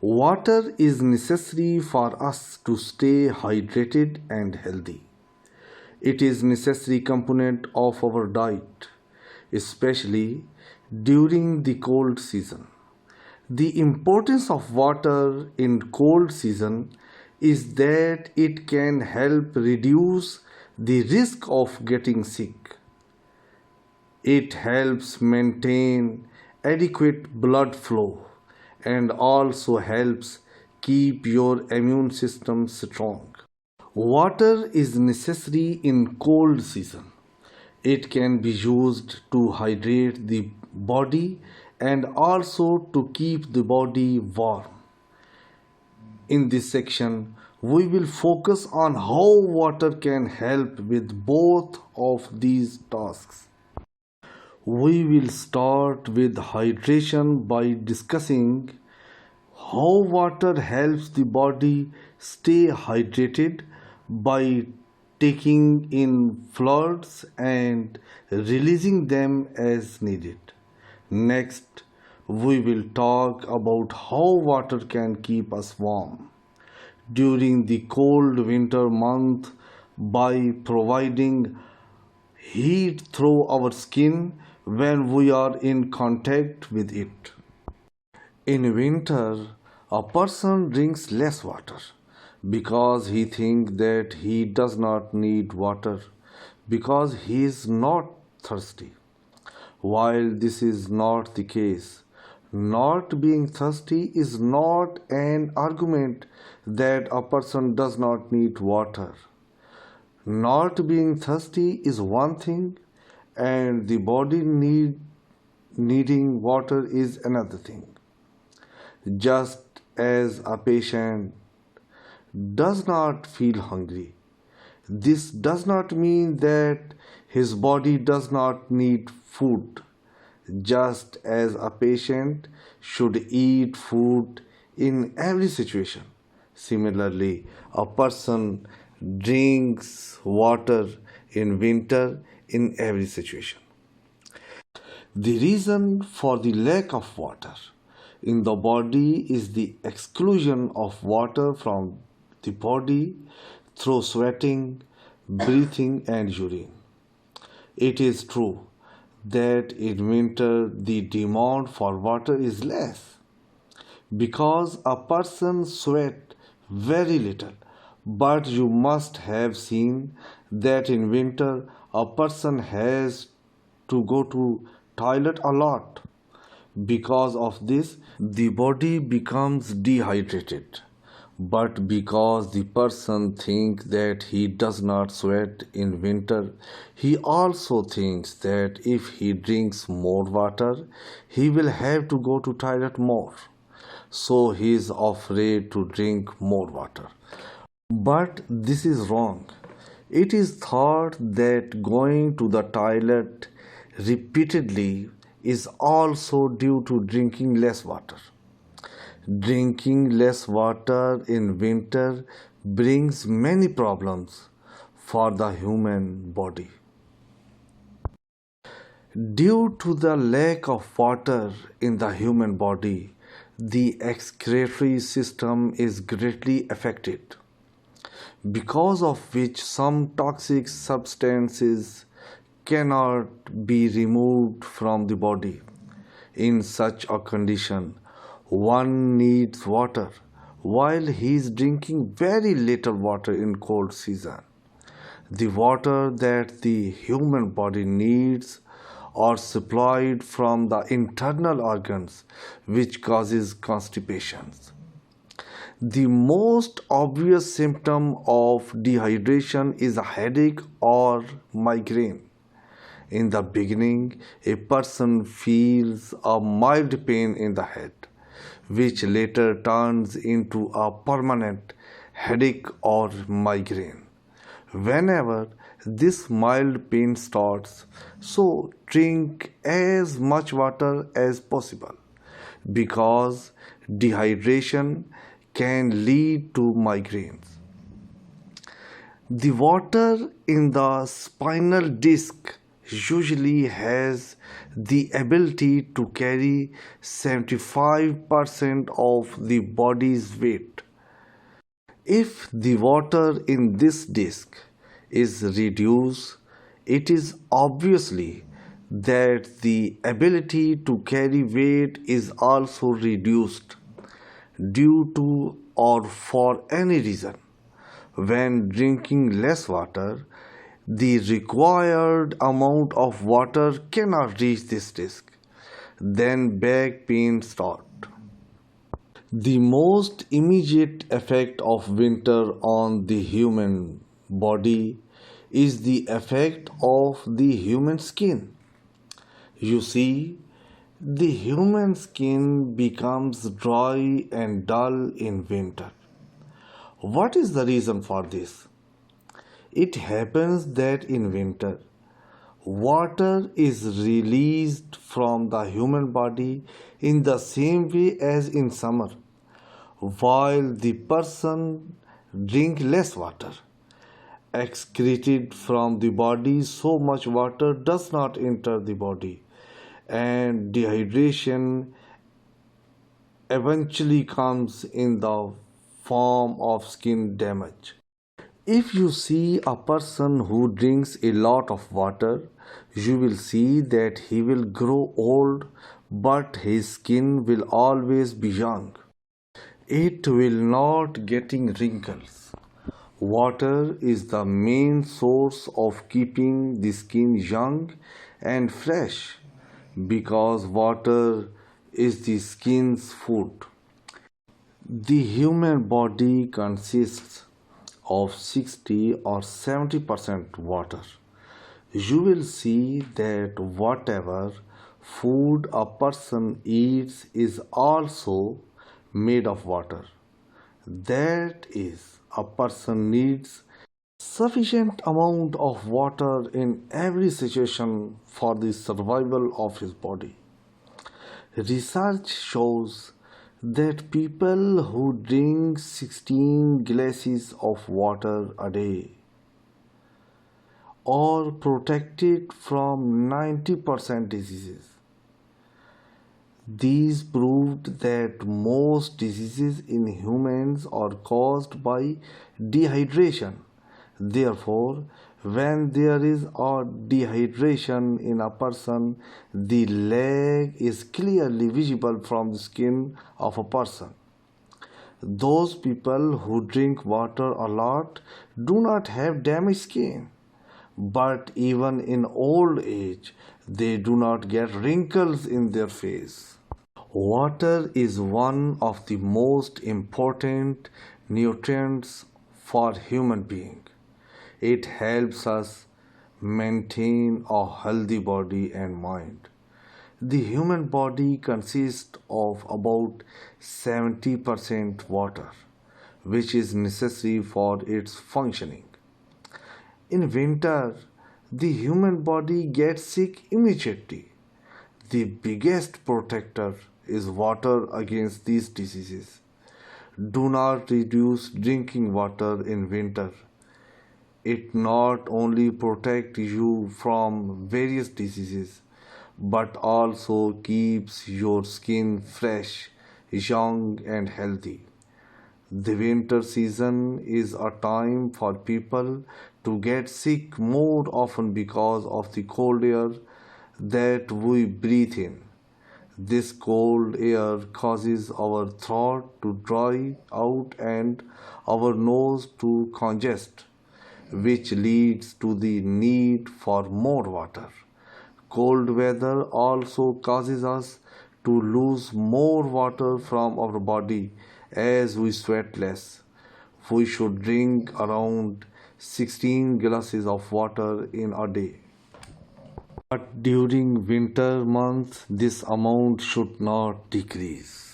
Water is necessary for us to stay hydrated and healthy. It is necessary component of our diet, especially during the cold season. The importance of water in cold season is that it can help reduce the risk of getting sick. It helps maintain adequate blood flow and also helps keep your immune system strong. Water is necessary in cold season. It can be used to hydrate the body and also to keep the body warm. In this section, we will focus on how water can help with both of these tasks. We will start with hydration by discussing how water helps the body stay hydrated by taking in fluids and releasing them as needed. Next, we will talk about how water can keep us warm during the cold winter month by providing heat through our skin when we are in contact with it. In winter, a person drinks less water because he thinks that he does not need water because he is not thirsty. While this is not the case, not being thirsty is not an argument that a person does not need water. Not being thirsty is one thing, and the body needing water is another thing. Just as a patient does not feel hungry, this does not mean that his body does not need food. Just as a patient should eat food in every situation, similarly, a person drinks water in winter in every situation. The reason for the lack of water in the body is the exclusion of water from the body through sweating, breathing, and urine. It is true that in winter the demand for water is less because a person sweat very little, but you must have seen that in winter a person has to go to toilet a lot. Because of this, the body becomes dehydrated. But because the person thinks that he does not sweat in winter, he also thinks that if he drinks more water, he will have to go to toilet more. So he is afraid to drink more water. But this is wrong. It is thought that going to the toilet repeatedly is also due to drinking less water. Drinking less water in winter brings many problems for the human body. Due to the lack of water in the human body, the excretory system is greatly affected, because of which some toxic substances cannot be removed from the body. In such a condition, one needs water while he is drinking very little water in cold season. The water that the human body needs are supplied from the internal organs, which causes constipation. The most obvious symptom of dehydration is a headache or migraine. In the beginning, a person feels a mild pain in the head, which later turns into a permanent headache or migraine. Whenever this mild pain starts, so drink as much water as possible because dehydration can lead to migraines. The water in the spinal disc usually has the ability to carry 75% of the body's weight. If the water in this disk is reduced, it is obviously that the ability to carry weight is also reduced due to or for any reason. When drinking less water, the required amount of water cannot reach this disk. Then back pain starts. The most immediate effect of winter on the human body is the effect of the human skin. You see, the human skin becomes dry and dull in winter. What is the reason for this? It happens that in winter, water is released from the human body in the same way as in summer, while the person drink less water excreted from the body. So much water does not enter the body, and dehydration eventually comes in the form of skin damage. If you see a person who drinks a lot of water, you will see that he will grow old, but his skin will always be young. It will not getting wrinkles. Water is the main source of keeping the skin young and fresh because water is the skin's food. The human body consists of 60 or 70% water. You will see that whatever food a person eats is also made of water. That is, a person needs sufficient amount of water in every situation for the survival of his body. Research shows that people who drink 16 glasses of water a day are protected from 90% diseases. These proved that most diseases in humans are caused by dehydration. Therefore, when there is a dehydration in a person, the lag is clearly visible from the skin of a person. Those people who drink water a lot do not have damaged skin, but even in old age, they do not get wrinkles in their face. Water is one of the most important nutrients for human being. It helps us maintain a healthy body and mind. The human body consists of about 70% water, which is necessary for its functioning. In winter, the human body gets sick immediately. The biggest protector is water against these diseases. Do not reduce drinking water in winter. It not only protects you from various diseases, but also keeps your skin fresh, young, and healthy. The winter season is a time for people to get sick more often because of the cold air that we breathe in. This cold air causes our throat to dry out and our nose to congest, which leads to the need for more water. Cold weather also causes us to lose more water from our body as we sweat less. We should drink around 16 glasses of water in a day. But during winter months, this amount should not decrease.